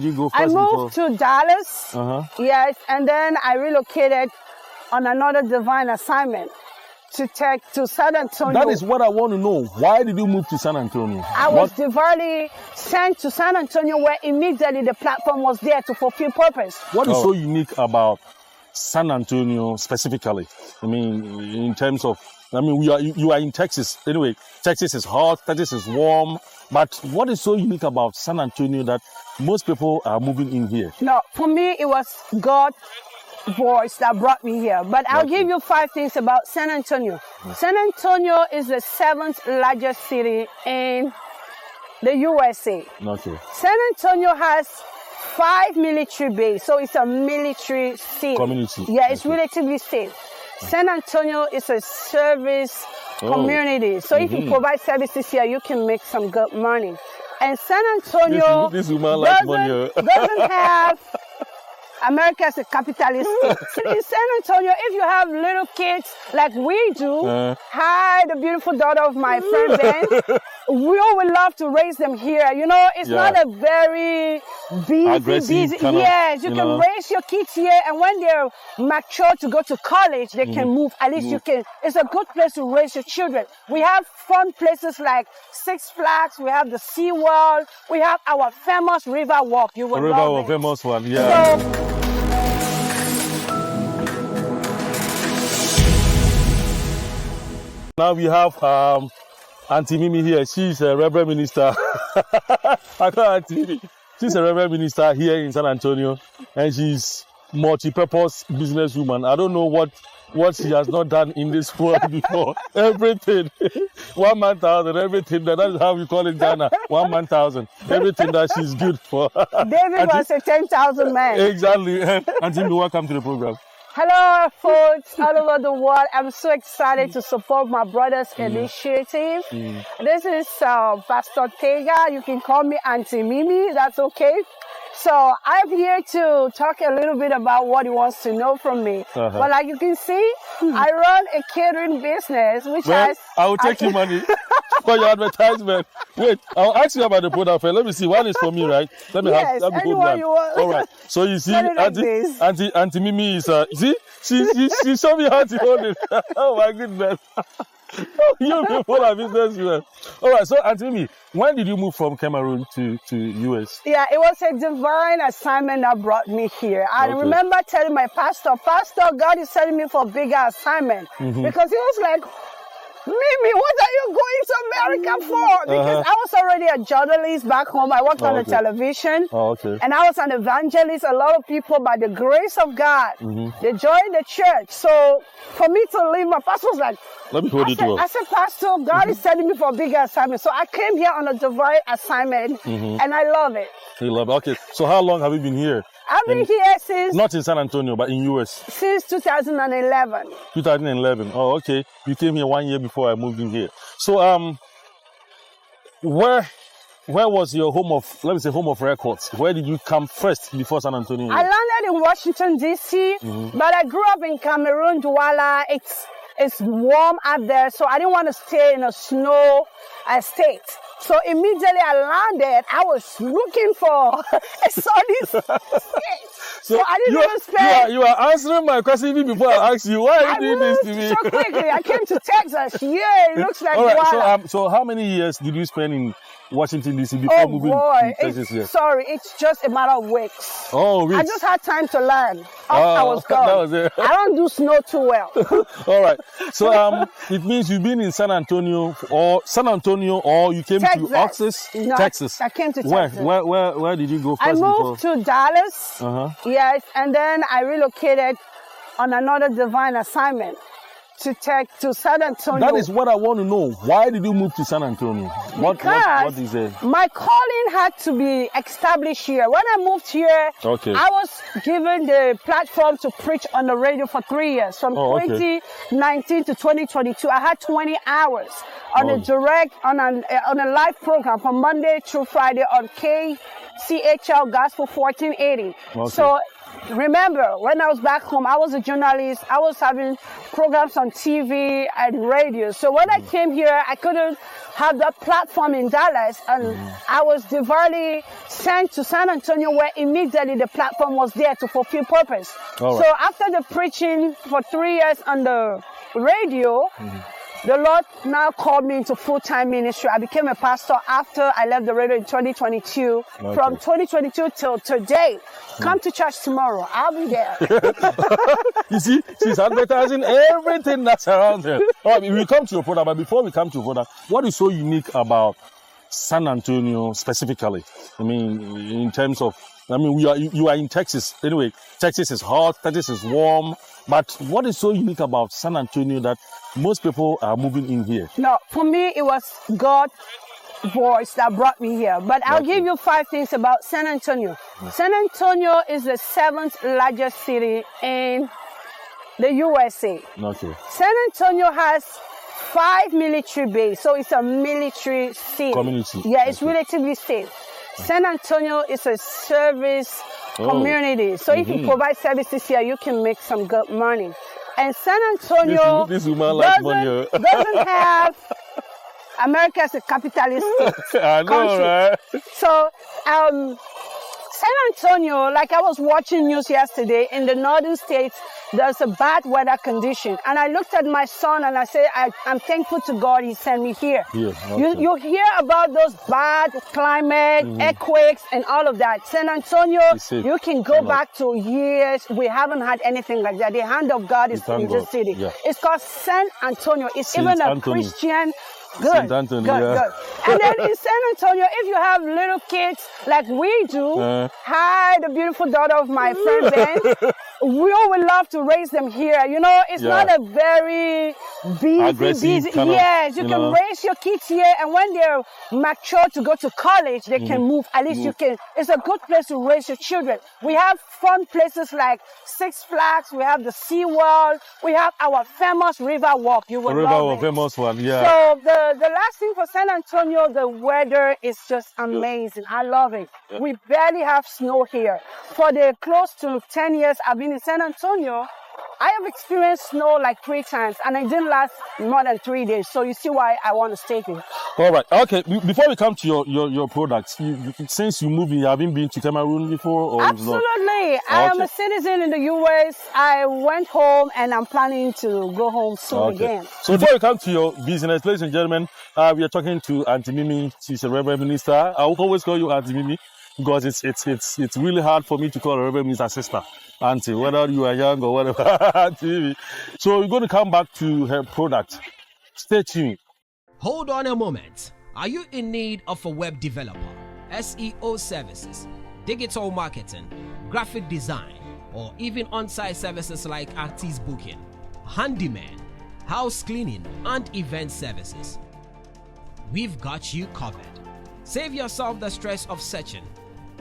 You go I first moved to Dallas. Yes, and then I relocated on another divine assignment to San Antonio. That is what I want to know. Why did you move to San Antonio? I was divinely sent to San Antonio, where immediately the platform was there to fulfill purpose. What is so unique about San Antonio specifically? I mean, in terms of, you are in Texas. Anyway, Texas is hot, Texas is warm. But what is so unique about San Antonio that most people are moving in here? No, for me, it was God's voice that brought me here. But I'll give you 5 things about San Antonio. San Antonio is the 7th largest city in the USA. Okay. San Antonio has 5 military bases, so it's a military city. Community. Yeah, it's relatively safe. San Antonio is a service community. So if you provide services here, you can make some good money. And San Antonio this woman like money. doesn't have America is a capitalist state. In San Antonio, if you have little kids like we do, hi, the beautiful daughter of my friend Ben, we all would love to raise them here. You know, it's not a very busy. Yes, you can raise your kids here, and when they're mature to go to college, they can move. At least you can. It's a good place to raise your children. We have fun places like Six Flags. We have the Sea World. We have our famous river walk. You will love it. Famous one, yeah. So, now we have Auntie Mimi here. She's a Reverend Minister. I call her Auntie Mimi. She's a Reverend Minister here in San Antonio, and she's multi-purpose businesswoman. I don't know what she has not done in this world before. Everything. 1 man thousand, everything. That's how we call it in Ghana. 1 man thousand. Everything that she's good for. David was a 10,000 man. Exactly. Auntie Mimi, welcome to the program. Hello, folks all over the world. I'm so excited to support my brother's initiative. This is Pastor Tega. You can call me Auntie Mimi. That's okay. So I'm here to talk a little bit about what he wants to know from me. But like you can see, I run a catering business, which has... I will take you money for your advertisement. Wait, I'll ask you about the product. Let me see. One is for me, right? Let me have good one. You want. All right. So you see, like Auntie Mimi is... see? She showed me how to hold it. Oh, my goodness. You people are businessmen. All right, so Auntie Mimi, when did you move from Cameroon to US? Yeah, it was a divine assignment that brought me here. I remember telling my pastor, God is sending me for a bigger assignment. Because he was like, Mimi, what are you going to America for? Because I was already a journalist back home. I worked on the television. And I was an evangelist. A lot of people, by the grace of God, they joined the church. So for me to leave, my pastor was like, let me hold it I said, Pastor, God is sending me for a bigger assignment. So I came here on a divine assignment, and I love it. You love it. Okay. So how long have you been here? I've been here since... Not in San Antonio, but in US. Since 2011. 2011. Oh, okay. You came here 1 year before I moved in here. So, where was your home of records? Where did you come first before San Antonio? I landed in Washington, D.C., but I grew up in Cameroon, Douala. It's warm out there, so I didn't want to stay in a snow state. So immediately I landed, I was looking for a sunny state. So I didn't even spend... You are answering my question even before I asked you. Why are you doing this to me? So quickly, I came to Texas. Yeah, it looks like... All right, so how many years did you spend in Washington, D.C. before moving to Texas here? Sorry, it's just a matter of weeks. Oh, weeks. I just had time to learn. I was gone. That was it. I don't do snow too well. All right. So it means you've been in San Antonio or you came to Oxus, Texas. I came to Texas. Where did you go first? I moved to Dallas. Yes, and then I relocated on another divine assignment to San Antonio. That is what I want to know. Why did you move to San Antonio? What is it? My calling had to be established here. When I moved here, I was given the platform to preach on the radio for 3 years. From 2019 to 2022, I had 20 hours on a live program from Monday through Friday on KCHL Gospel 1480. So remember, when I was back home, I was a journalist. I was having programs on TV and radio. So when I came here, I couldn't have that platform in Dallas. And I was divinely sent to San Antonio, where immediately the platform was there to fulfill purpose. All right. So after the preaching for 3 years on the radio, the Lord now called me into full-time ministry. I became a pastor after I left the radio in 2022. Okay. From 2022 till today. Come to church tomorrow. I'll be there. You see, she's advertising everything that's around her. All right, we'll come to your product, but before we come to your product, what is so unique about San Antonio specifically? I mean, in terms of, you are in Texas. Anyway, Texas is hot, Texas is warm. But what is so unique about San Antonio that most people are moving in here? No, for me, it was God's voice that brought me here. But I'll give you 5 things about San Antonio. San Antonio is the 7th largest city in the USA. Okay. San Antonio has 5 military bases, so it's a military city. Community. Yeah, it's relatively safe. San Antonio is a service community. So if you provide services here, you can make some good money. And San Antonio this woman likes money. Doesn't have America as a capitalist I know, country. right? So San Antonio, like I was watching news yesterday, in the northern states, there's a bad weather condition. And I looked at my son and I said, I'm thankful to God he sent me here. Yeah, okay. You hear about those bad climate, earthquakes, and all of that. San Antonio, you can go back to years. We haven't had anything like that. The hand of God is in this city. Yeah. It's called San Antonio. It's Saint even a Anthony. Christian. Saint Anthony, Good. And then in San Antonio, if you have little kids like we do, hi, the beautiful daughter of my friend Ben, we all would love to raise them here. You know, it's not a very busy. Yes, you can raise your kids here, and when they're mature to go to college, they can move. At least you can. It's a good place to raise your children. We have fun places like Six Flags. We have the SeaWorld. We have our famous river walk. You will love it. Famous one, yeah. So the last thing for San Antonio, the weather is just amazing. I love it. Yeah. We barely have snow here. For the close to 10 years I've been in San Antonio, I have experienced snow like 3 times, and it didn't last more than 3 days. So you see why I want to stay here. All right. Okay. Before we come to your products, since you moved, you haven't been to Cameroon before? Or absolutely. I am a citizen in the US. I went home, and I'm planning to go home soon again. So before we come to your business, ladies and gentlemen, we are talking to Auntie Mimi. She's a Reverend Minister. I will always call you Auntie Mimi, because it's really hard for me to call a Reverend Minister sister, Auntie, whether you are young or whatever. Auntie Mimi. So we're going to come back to her product. Stay tuned. Hold on a moment. Are you in need of a web developer, SEO services, digital marketing, graphic design, or even on-site services like artist booking, handyman, house cleaning, and event services? We've got you covered. Save yourself the stress of searching.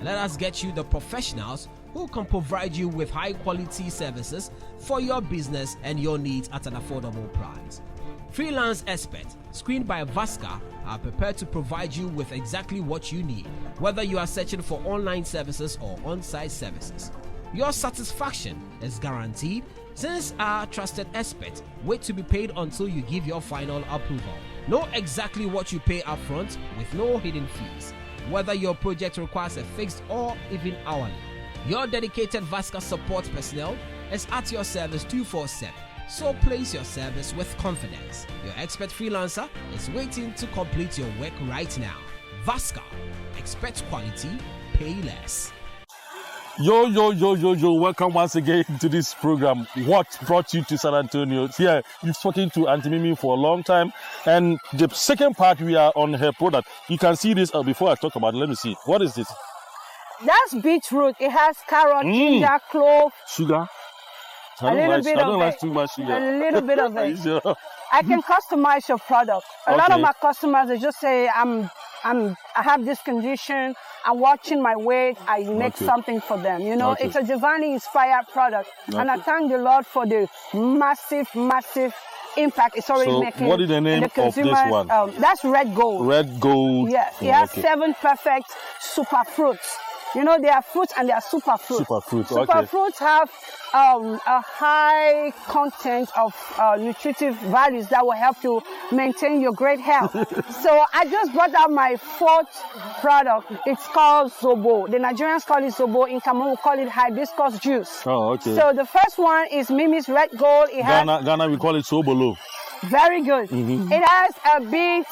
Let us get you the professionals who can provide you with high-quality services for your business and your needs at an affordable price. Freelance experts, screened by Vasca, are prepared to provide you with exactly what you need, whether you are searching for online services or on-site services. Your satisfaction is guaranteed, since our trusted experts wait to be paid until you give your final approval. Know exactly what you pay upfront with no hidden fees, whether your project requires a fixed or even hourly. Your dedicated Vasca support personnel is at your service 24/7. So place your service with confidence. Your expert freelancer is waiting to complete your work right now. Vasca, expect quality, pay less. Yo, welcome once again to this program. What brought you to San Antonio? Yeah, you've spoken to Auntie Mimi for a long time. And the second part, we are on her product. You can see this before I talk about it. Let me see. What is this? That's beetroot. It has carrot, ginger, clove. Sugar? I don't like too much sugar. A little bit of it. Sure? I can customize your product. A lot of my customers, they just say, I have this condition. I'm watching my weight. I make something for them. You know, it's a divinely inspired product. And I thank the Lord for the massive impact it's already making. What is the name of this one? That's red gold. Red gold. Yes, it has 7 perfect super fruits. You know, there are fruits and there are superfruits. Superfruits, okay. Superfruits have a high content of nutritive values that will help you maintain your great health. So I just brought out my 4th product. It's called Zobo. The Nigerians call it Zobo. In Cameroon, we call it hibiscus juice. Oh, okay. So the first one is Mimi's Red Gold. Ghana, we call it Sobolo. Very good. It has beets,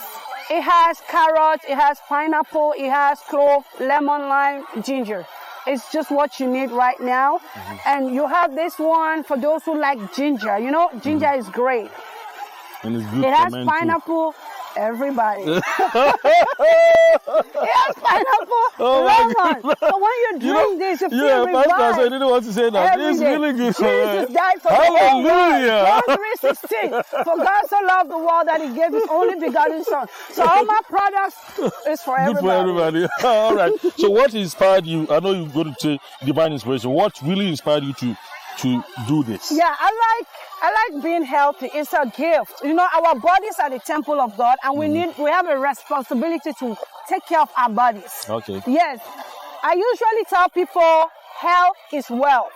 it has carrots, it has pineapple, it has clove, lemon, lime, ginger. It's just what you need right now. And you have this one for those who like ginger. You know, ginger is great. And it's good. It has pineapple. Everybody. It has pineapple, lemon. So when you drink this, you feel revived. I didn't want to say that. It's really good. Jesus died for Hallelujah. the whole world. John 3:16. For God so loved the world that He gave His only begotten Son. So all my products is for everybody. Good for everybody. All right. So what inspired you? I know you're going to say divine inspiration. What really inspired you to do this? Yeah, I like being healthy. It's a gift. You know, our bodies are the temple of God, and we have a responsibility to take care of our bodies. Okay. Yes. I usually tell people health is wealth.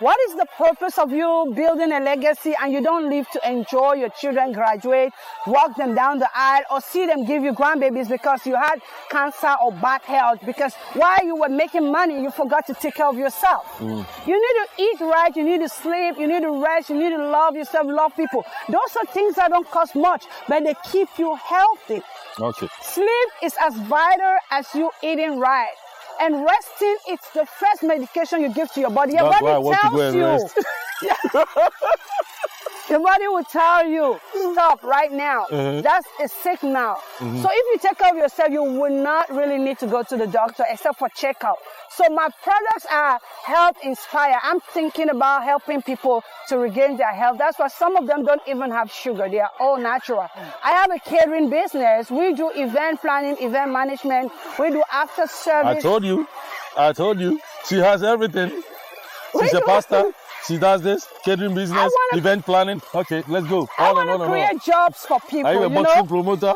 What is the purpose of you building a legacy and you don't live to enjoy your children graduate, walk them down the aisle, or see them give you grandbabies because you had cancer or bad health? Because while you were making money, you forgot to take care of yourself. You need to eat right, you need to sleep, you need to rest, you need to love yourself, love people. Those are things that don't cost much, but they keep you healthy. Okay. Sleep is as vital as you eating right. And resting, it's the first medication you give to your body. Your body tells you. Your body will tell you, stop right now. That's a signal. So if you take care of yourself, you will not really need to go to the doctor except for checkup. So my products are health inspired. I'm thinking about helping people to regain their health. That's why some of them don't even have sugar. They are all natural. I have a catering business. We do event planning, event management. We do after service. I told you. She has everything. She's a pastor. She does this, catering business, event planning. Okay, let's go. I want to create jobs for people. Are you a boxing promoter?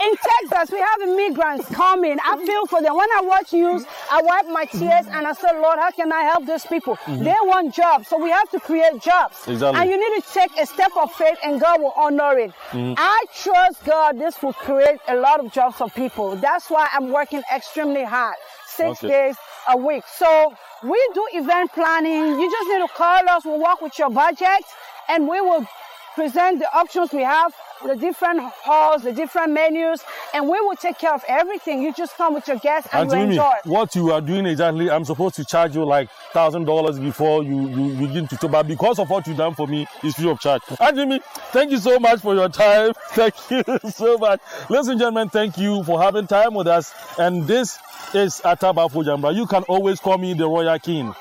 In Texas, we have immigrants coming. I feel for them. When I watch news, I wipe my tears and I say, Lord, how can I help these people? They want jobs, so we have to create jobs. Exactly. And you need to take a step of faith and God will honor it. I trust God this will create a lot of jobs for people. That's why I'm working extremely hard, 6 days a week. So we do event planning. You just need to call us. We'll work with your budget and we will present the options we have, the different halls, the different menus, and we will take care of everything. You just come with your guests and you enjoy. What you are doing exactly, I'm supposed to charge you like $1,000 before you begin to talk, but because of what you've done for me, it's free of charge. Auntie, thank you so much for your time. Thank you so much. Ladies and gentlemen, thank you for having time with us. And this is Ataba Fujamba. You can always call me the Royal King.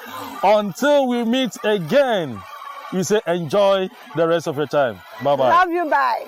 Until we meet again, we say enjoy the rest of your time. Bye-bye. Love you, bye.